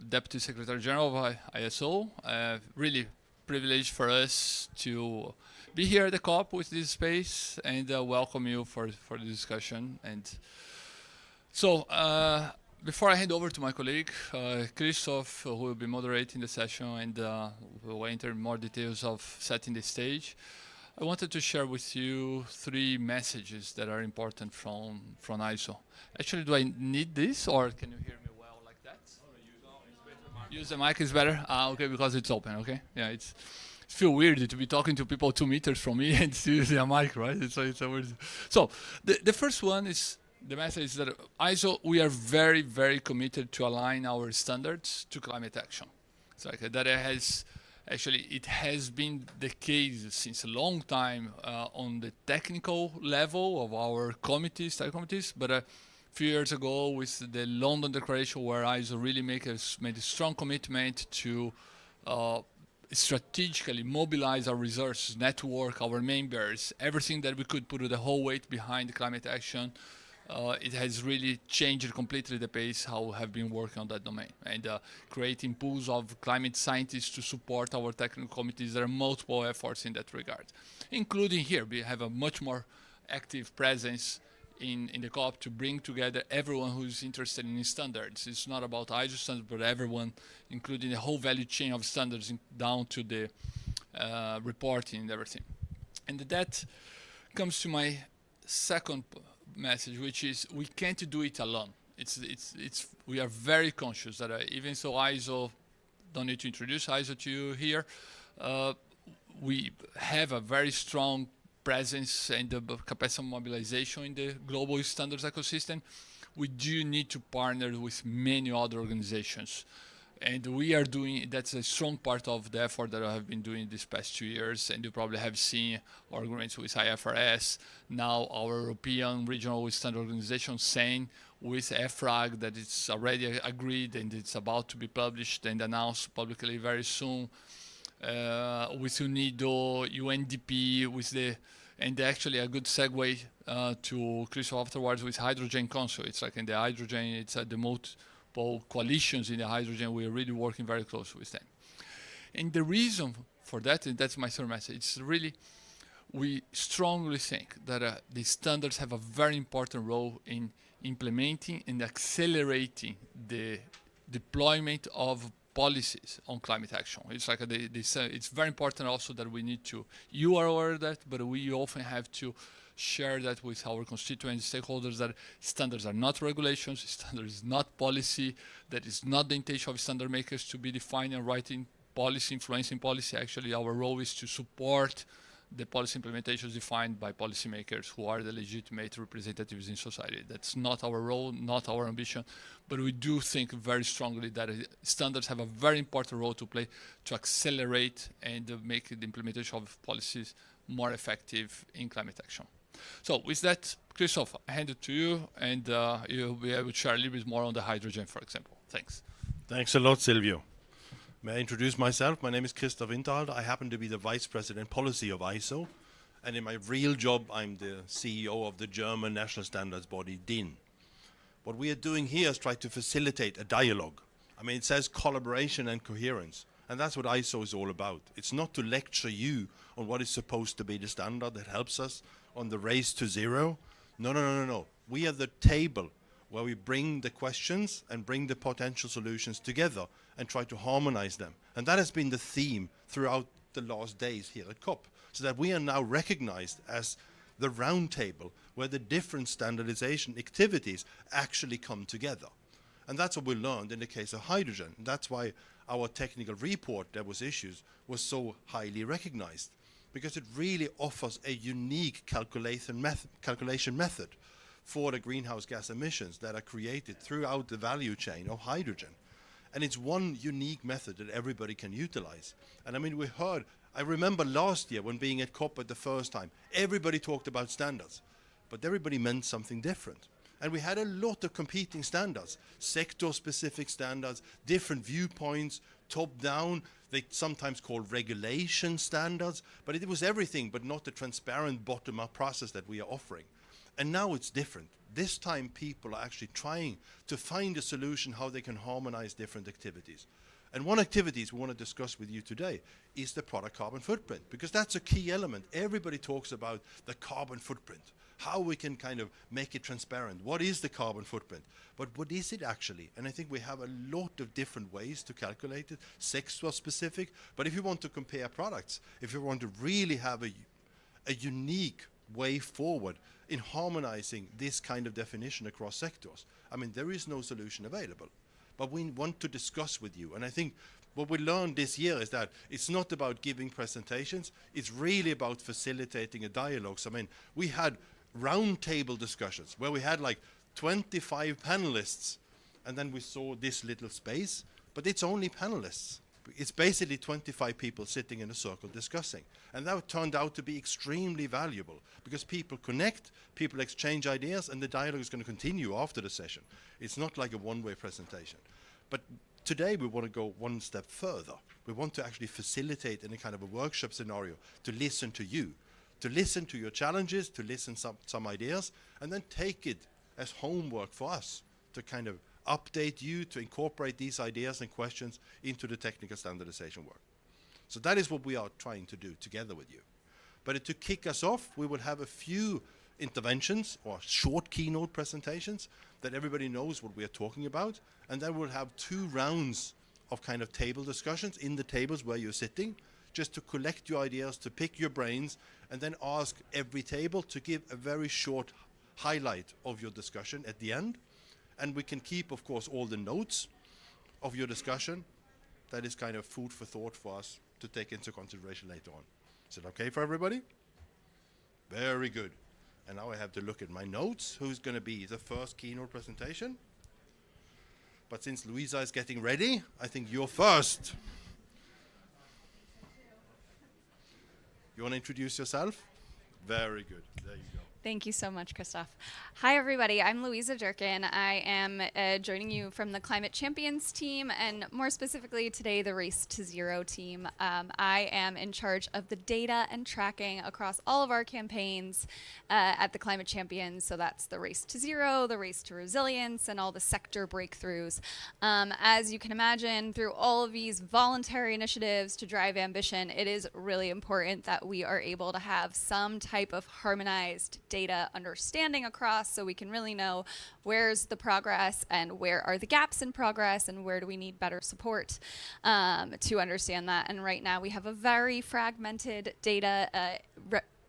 Deputy Secretary General of ISO. Really privilege for us to be here at the COP with this space and welcome you for the discussion. And so before I hand over to my colleague, Christoph, who will be moderating the session and will enter more details of setting the stage, I wanted to share with you 3 messages that are important from ISO. Actually, do I need this, or can you hear me well like that? Use the mic is better? Okay, because it's open, okay? Yeah, it feels weird to be talking to people 2 meters from me and still using a mic, right? It's a weird. So the first one is, the message is that ISO, we are very, very committed to align our standards to climate action. It's like that it has been the case since a long time on the technical level of our committees, but a few years ago with the London Declaration, where ISO really made a strong commitment to strategically mobilize our resources, network, our members, everything that we could put the whole weight behind climate action. It has really changed completely the pace how we have been working on that domain, and creating pools of climate scientists to support our technical committees. There are multiple efforts in that regard, including here. We have a much more active presence in the COP to bring together everyone who's interested in standards. It's not about ISO standards, but everyone, including the whole value chain of standards down to the reporting and everything. And that comes to my second message, which is we can't do it alone. We are very conscious that even so ISO, don't need to introduce ISO to you here, we have a very strong presence and the capacity mobilization in the global standards ecosystem. We do need to partner with many other organizations. And we are doing, that's a strong part of the effort that I have been doing these past 2 years. And you probably have seen our agreements with IFRS, now our European Regional Standard Organization, SANE, with EFRAG, that it's already agreed and it's about to be published and announced publicly very soon. With UNIDO, UNDP, and actually a good segue to Christoph afterwards with Hydrogen Council. It's like in the hydrogen, it's at the coalitions in the hydrogen, we are really working very close with them. And the reason for that, and that's my third message, it's really, we strongly think that the standards have a very important role in implementing and accelerating the deployment of policies on climate action. It's like it's very important also that we need to, you are aware of that, but we often have to share that with our constituents, stakeholders, that standards are not regulations, standards is not policy, that is not the intention of standard makers to be defining and writing policy, influencing policy. Actually, our role is to support the policy implementations defined by policymakers who are the legitimate representatives in society. That's not our role, not our ambition, but we do think very strongly that standards have a very important role to play to accelerate and make the implementation of policies more effective in climate action. So with that, Christoph, I hand it to you, and you'll be able to share a little bit more on the hydrogen, for example. Thanks. Thanks a lot, Silvio. May I introduce myself? My name is Christoph Winterhalter. I happen to be the Vice President Policy of ISO. And in my real job, I'm the CEO of the German national standards body, DIN. What we are doing here is try to facilitate a dialogue. I mean, it says collaboration and coherence. And that's what ISO is all about. It's not to lecture you on what is supposed to be the standard that helps us on the race to zero. No. We are the table where we bring the questions and bring the potential solutions together and try to harmonize them. And that has been the theme throughout the last days here at COP, so that we are now recognized as the round table where the different standardization activities actually come together. And that's what we learned in the case of hydrogen. That's why our technical report that was issued was so highly recognized, because it really offers a unique calculation method for the greenhouse gas emissions that are created throughout the value chain of hydrogen. And it's one unique method that everybody can utilize. And I mean, I remember last year when being at COP at the first time, everybody talked about standards, but everybody meant something different. And we had a lot of competing standards, sector-specific standards, different viewpoints, top-down, they sometimes called regulation standards, but it was everything but not the transparent bottom-up process that we are offering. And now it's different. This time people are actually trying to find a solution how they can harmonize different activities. And one activities we want to discuss with you today is the product carbon footprint, because that's a key element. Everybody talks about the carbon footprint, how we can kind of make it transparent. What is the carbon footprint? But what is it actually? And I think we have a lot of different ways to calculate it, sector specific. But if you want to compare products, if you want to really have a unique way forward in harmonizing this kind of definition across sectors, I mean, there is no solution available. But we want to discuss with you. And I think what we learned this year is that it's not about giving presentations, it's really about facilitating a dialogue. So, I mean, we had roundtable discussions where we had like 25 panelists, and then we saw this little space, but it's only panelists. It's basically 25 people sitting in a circle discussing. And that turned out to be extremely valuable because people connect, people exchange ideas, and the dialogue is going to continue after the session. It's not like a one-way presentation. But today we want to go one step further. We want to actually facilitate in a kind of a workshop scenario to listen to you, to listen to your challenges, to listen some ideas, and then take it as homework for us to kind of update you, to incorporate these ideas and questions into the technical standardization work. So that is what we are trying to do together with you. But to kick us off, we will have a few interventions or short keynote presentations that everybody knows what we are talking about, and then we'll have 2 rounds of kind of table discussions in the tables where you're sitting, just to collect your ideas, to pick your brains, and then ask every table to give a very short highlight of your discussion at the end. And we can keep, of course, all the notes of your discussion. That is kind of food for thought for us to take into consideration later on. Is it okay for everybody? Very good. And now I have to look at my notes. Who's going to be the first keynote presentation? But since Louisa is getting ready, I think you're first. You want to introduce yourself? Very good. There you go. Thank you so much, Christoph. Hi, everybody. I'm Louisa Durkin. I am joining you from the Climate Champions team, and more specifically today, the Race to Zero team. I am in charge of the data and tracking across all of our campaigns at the Climate Champions. So that's the Race to Zero, the Race to Resilience, and all the sector breakthroughs. As you can imagine, through all of these voluntary initiatives to drive ambition, it is really important that we are able to have some type of harmonized data understanding across, so we can really know where's the progress and where are the gaps in progress and where do we need better support to understand that. And right now we have a very fragmented data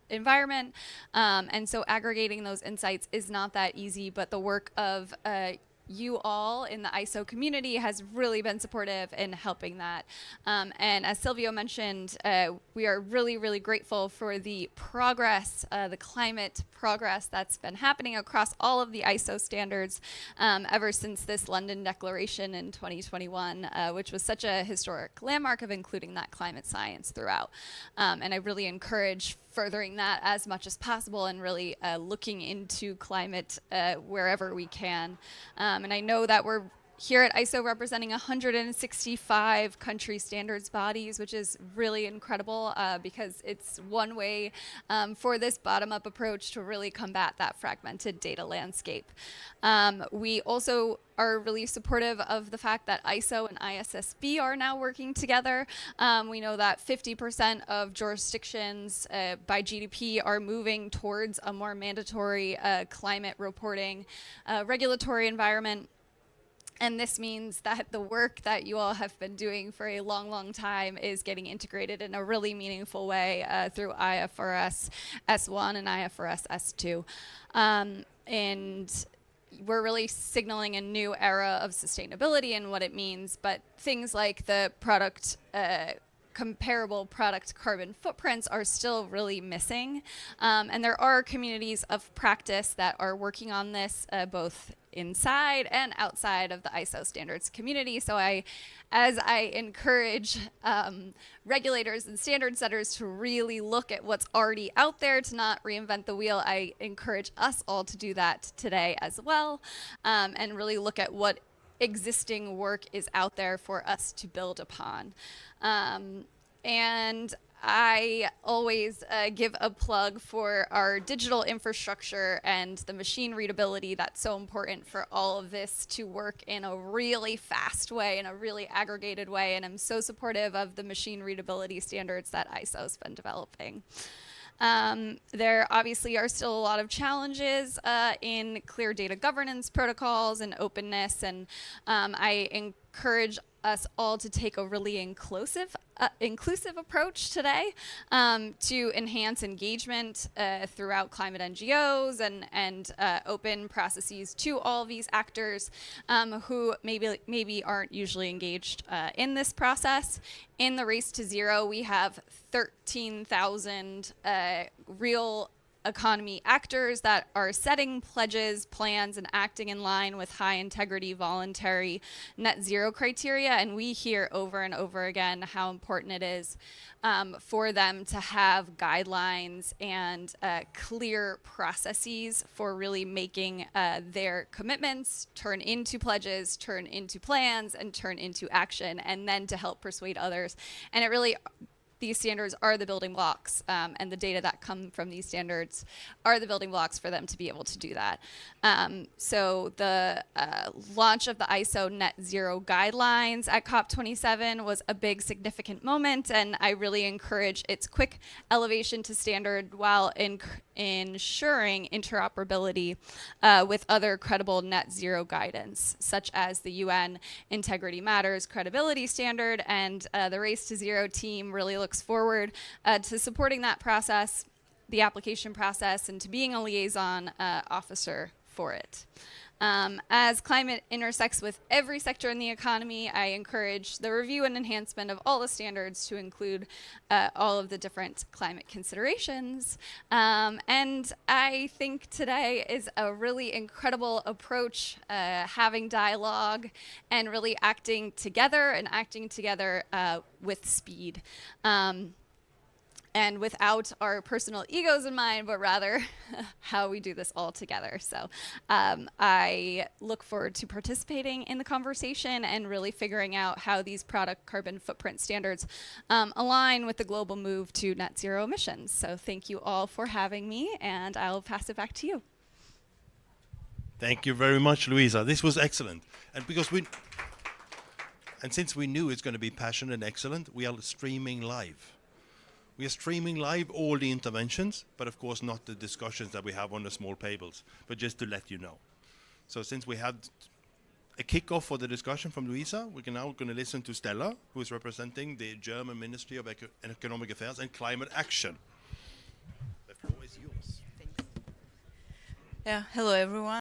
environment, and so aggregating those insights is not that easy, but the work of you all in the ISO community has really been supportive in helping that. And as Silvio mentioned, we are really, really grateful for the progress, the climate progress that's been happening across all of the ISO standards ever since this London Declaration in 2021, which was such a historic landmark of including that climate science throughout. And I really encourage furthering that as much as possible and really looking into climate wherever we can. And I know that we're here at ISO representing 165 country standards bodies, which is really incredible because it's one way for this bottom-up approach to really combat that fragmented data landscape. We also are really supportive of the fact that ISO and ISSB are now working together. We know that 50% of jurisdictions by GDP are moving towards a more mandatory climate reporting regulatory environment. And this means that the work that you all have been doing for a long, long time is getting integrated in a really meaningful way through IFRS S1 and IFRS S2. And we're really signaling a new era of sustainability and what it means, but things like the comparable product carbon footprints are still really missing. And there are communities of practice that are working on this both inside and outside of the ISO standards community. So as I encourage regulators and standard setters to really look at what's already out there, to not reinvent the wheel, I encourage us all to do that today as well, and really look at what existing work is out there for us to build upon. And I always give a plug for our digital infrastructure and the machine readability that's so important for all of this to work in a really fast way, in a really aggregated way. And I'm so supportive of the machine readability standards that ISO's been developing. There obviously are still a lot of challenges in clear data governance protocols and openness, and I encourage us all to take a really inclusive approach today to enhance engagement throughout climate NGOs and open processes to all of these actors who maybe aren't usually engaged in this process. In the Race to Zero, we have 13,000 real economy actors that are setting pledges, plans, and acting in line with high integrity, voluntary net zero criteria. And we hear over and over again how important it is for them to have guidelines and clear processes for really making their commitments turn into pledges, turn into plans, and turn into action, and then to help persuade others. And it really, these standards are the building blocks, and the data that come from these standards are the building blocks for them to be able to do that. So the launch of the ISO Net Zero guidelines at COP27 was a big significant moment, and I really encourage its quick elevation to standard while ensuring interoperability with other credible net zero guidance, such as the UN Integrity Matters credibility standard, and the Race to Zero team really looks forward to supporting that process, the application process, and to being a liaison officer for it. As climate intersects with every sector in the economy, I encourage the review and enhancement of all the standards to include all of the different climate considerations. And I think today is a really incredible approach, having dialogue and really acting together with speed. And without our personal egos in mind, but rather how we do this all together. So I look forward to participating in the conversation and really figuring out how these product carbon footprint standards align with the global move to net zero emissions. So thank you all for having me, and I'll pass it back to you. Thank you very much, Louisa. This was excellent. And since we knew it's going to be passionate and excellent, we are streaming live. We are streaming live all the interventions, but of course not the discussions that we have on the small tables, but just to let you know. So since we had a kickoff for the discussion from Louisa, we're now going to listen to Stella, who is representing the German Ministry of Economic Affairs and Climate Action. The floor is yours. Thanks. Yeah, hello everyone.